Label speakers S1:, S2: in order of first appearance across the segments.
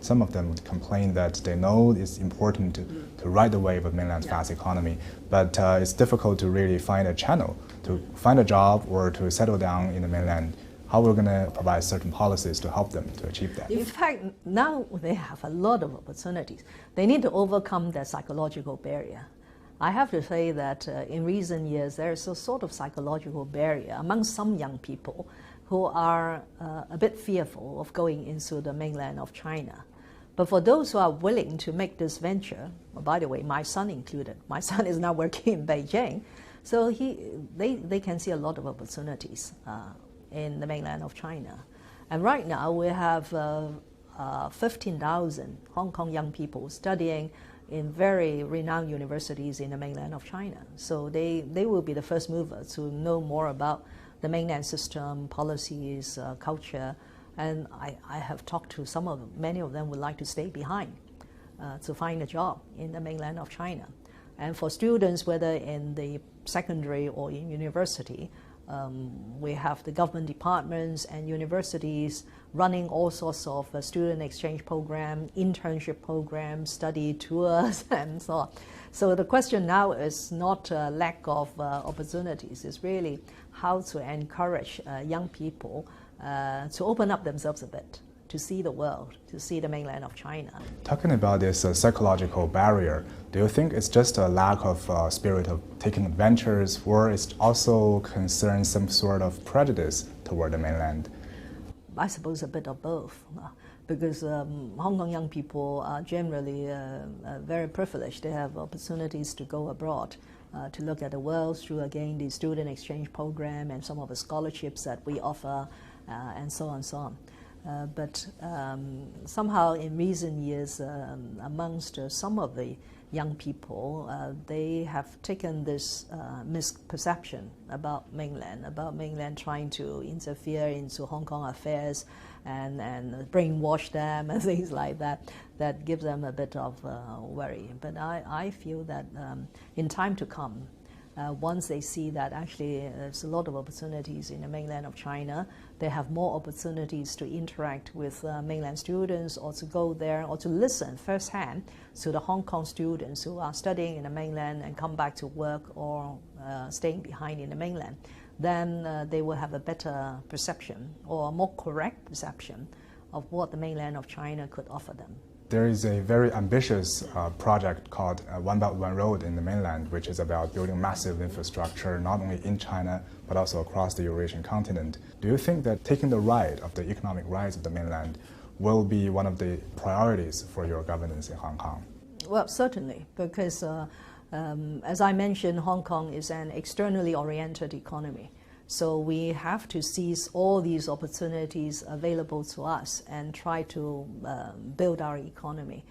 S1: Some of them would complain that they know it's important to ride the wave of mainland's fast economy, but it's difficult to really find a channel to find a job or to settle down in the mainland. How we're going to provide certain policies to help them to achieve that?
S2: In fact, now they have a lot of opportunities. They need to overcome their psychological barrier. I have to say that in recent years, there is a sort of psychological barrier among some young people who are a bit fearful of going into the mainland of China. But for those who are willing to make this venture, well, by the way, my son included, my son is now working in Beijing, so they can see a lot of opportunities in the mainland of China. And right now we have 15,000 Hong Kong young people studying in very renowned universities in the mainland of China. So they will be the first mover to know more about the mainland system, policies, culture. And I have talked to some of them. Many of them would like to stay behind to find a job in the mainland of China. And for students, whether in the secondary or in university, we have the government departments and universities running all sorts of student exchange programs, internship programs, study tours, and so on. So the question now is not a lack of opportunities, it's really how to encourage young people to open up themselves a bit, to see the world, to see the mainland of China.
S1: Talking about this psychological barrier, do you think it's just a lack of spirit of taking adventures, or it also concerns some sort of prejudice toward the mainland?
S2: I suppose a bit of both, because Hong Kong young people are generally very privileged. They have opportunities to go abroad, to look at the world through, again, the student exchange program and some of the scholarships that we offer, and so on and so on. But somehow in recent years, amongst some of the young people, they have taken this misperception about mainland trying to interfere into Hong Kong affairs and brainwash them and things like that, that gives them a bit of worry. But I feel that in time to come, once they see that actually there's a lot of opportunities in the mainland of China, they have more opportunities to interact with mainland students, or to go there, or to listen firsthand to the Hong Kong students who are studying in the mainland and come back to work or staying behind in the mainland. Then they will have a better perception, or a more correct perception, of what the mainland of China could offer them.
S1: There is a very ambitious project called One Belt One Road in the mainland, which is about building massive infrastructure not only in China but also across the Eurasian continent. Do you think that taking the ride of the economic rise of the mainland will be one of the priorities for your governance in Hong Kong?
S2: Well, certainly, because as I mentioned, Hong Kong is an externally oriented economy. So we have to seize all these opportunities available to us and try to build our economy.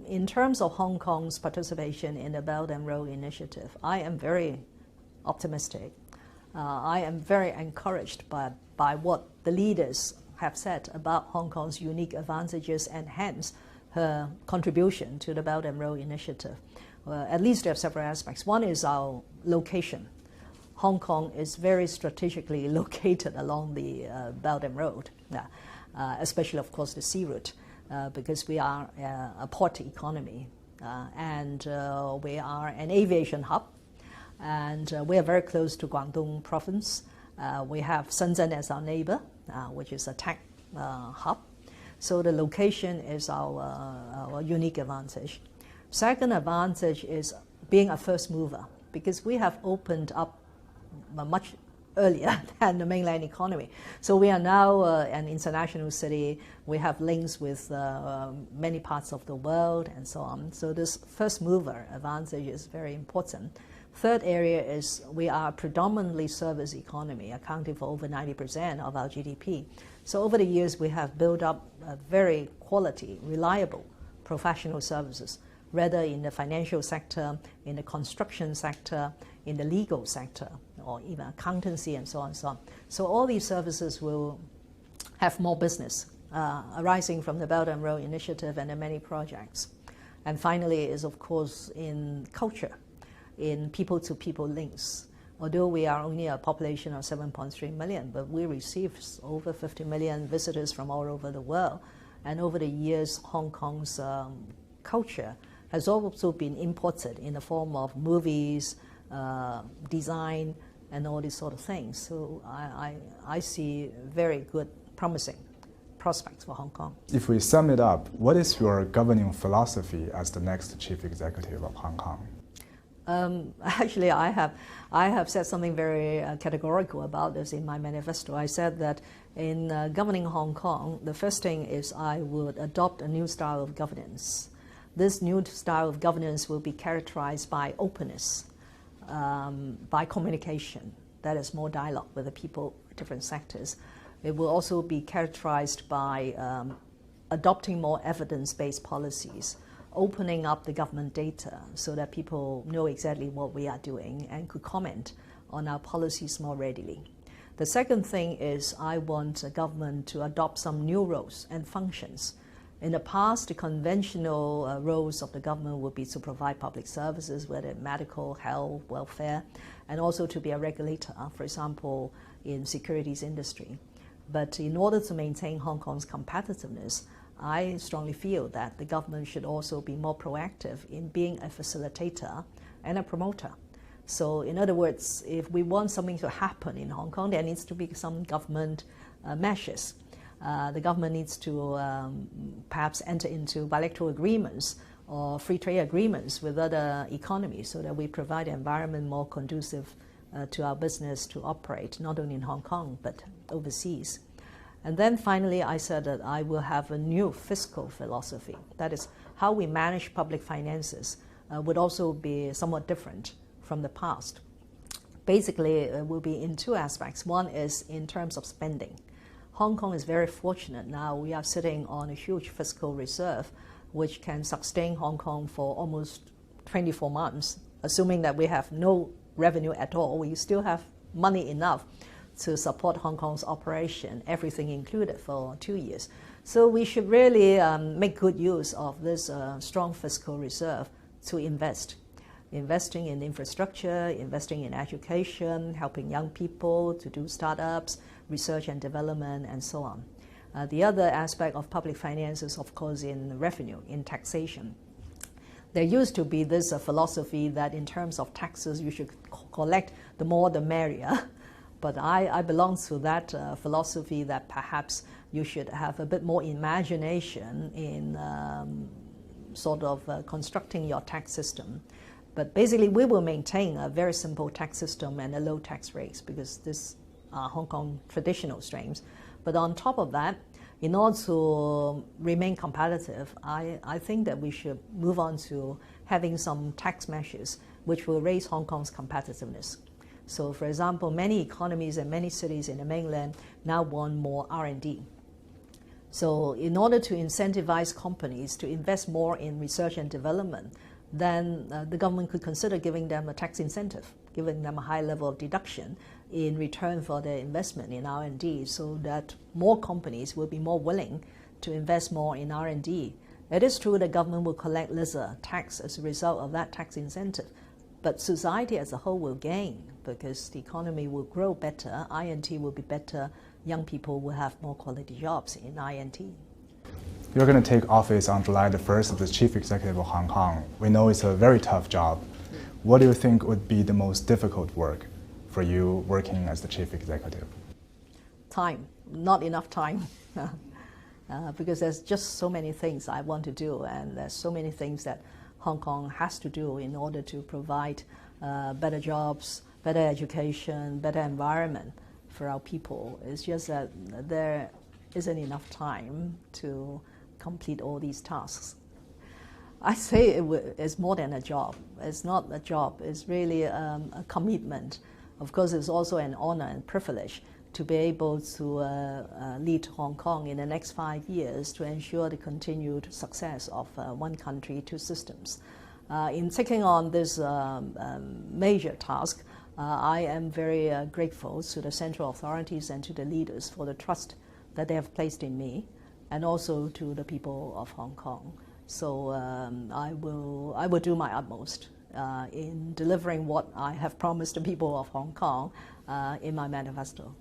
S2: In terms of Hong Kong's participation in the Belt and Road Initiative, I am very optimistic. I am very encouraged by what the leaders have said about Hong Kong's unique advantages and hence her contribution to the Belt and Road Initiative. At least there are several aspects. One is our location. Hong Kong is very strategically located along the Belt and Road, especially, of course, the sea route, because we are a port economy and we are an aviation hub, and we are very close to Guangdong province. We have Shenzhen as our neighbor, which is a tech hub. So the location is our unique advantage. Second advantage is being a first mover, because we have opened up much earlier than the mainland economy. So we are now an international city. We have links with many parts of the world and so on. So this first mover advantage is very important. Third area is we are a predominantly service economy, accounting for over 90% of our GDP. So over the years, we have built up a very quality, reliable professional services, whether in the financial sector, in the construction sector, in the legal sector, or even accountancy and so on and so on. So all these services will have more business arising from the Belt and Road Initiative and the many projects. And finally is, of course, in culture, in people-to-people links. Although we are only a population of 7.3 million, but we receive over 50 million visitors from all over the world. And over the years, Hong Kong's culture has also been imported in the form of movies, design, and all these sort of things. So I see very good, promising prospects for Hong Kong.
S1: If we sum it up, what is your governing philosophy as the next chief executive of Hong Kong?
S2: Actually, I have said something very categorical about this in my manifesto. I said that in governing Hong Kong, the first thing is I would adopt a new style of governance. This new style of governance will be characterized by openness, by communication, that is more dialogue with the people, different sectors. It will also be characterized by adopting more evidence-based policies, opening up the government data so that people know exactly what we are doing and could comment on our policies more readily. The second thing is I want the government to adopt some new roles and functions. In the past, the conventional roles of the government would be to provide public services, whether medical, health, welfare, and also to be a regulator, for example, in securities industry. But in order to maintain Hong Kong's competitiveness, I strongly feel that the government should also be more proactive in being a facilitator and a promoter. So in other words, if we want something to happen in Hong Kong, there needs to be some government measures. The government needs to perhaps enter into bilateral agreements or free trade agreements with other economies so that we provide an environment more conducive to our business to operate, not only in Hong Kong, but overseas. And then finally, I said that I will have a new fiscal philosophy. That is, how we manage public finances would also be somewhat different from the past. Basically, it will be in two aspects. One is in terms of spending. Hong Kong is very fortunate now. We are sitting on a huge fiscal reserve, which can sustain Hong Kong for almost 24 months. Assuming that we have no revenue at all, we still have money enough to support Hong Kong's operation, everything included, for 2 years. So we should really make good use of this strong fiscal reserve to invest. Investing in infrastructure, investing in education, helping young people to do startups, research and development, and so on. The other aspect of public finances, of course, in revenue, in taxation. There used to be this philosophy that in terms of taxes, you should collect the more the merrier. But I belong to that philosophy that perhaps you should have a bit more imagination in sort of constructing your tax system. But basically, we will maintain a very simple tax system and a low tax rates because this are Hong Kong traditional strengths. But on top of that, in order to remain competitive, I think that we should move on to having some tax measures which will raise Hong Kong's competitiveness. So, for example, many economies and many cities in the mainland now want more R&D. So in order to incentivize companies to invest more in research and development, then the government could consider giving them a tax incentive, giving them a high level of deduction in return for their investment in R&D, so that more companies will be more willing to invest more in R&D. It is true the government will collect lesser tax as a result of that tax incentive, but society as a whole will gain because the economy will grow better, I&T will be better, young people will have more quality jobs in I&T.
S1: You're going to take office on July the 1st as the Chief Executive of Hong Kong. We know it's a very tough job. What do you think would be the most difficult work for you working as the Chief Executive?
S2: Time. Not enough time. Because there's just so many things I want to do, and there's so many things that Hong Kong has to do in order to provide better jobs, better education, better environment for our people. It's just that there isn't enough time to complete all these tasks. I say it's more than a job. It's not a job. It's really a commitment. Of course, it's also an honor and privilege to be able to lead Hong Kong in the next 5 years to ensure the continued success of one country, two systems. In taking on this major task, I am very grateful to the central authorities and to the leaders for the trust that they have placed in me, and also to the people of Hong Kong. So I will do my utmost in delivering what I have promised the people of Hong Kong in my manifesto.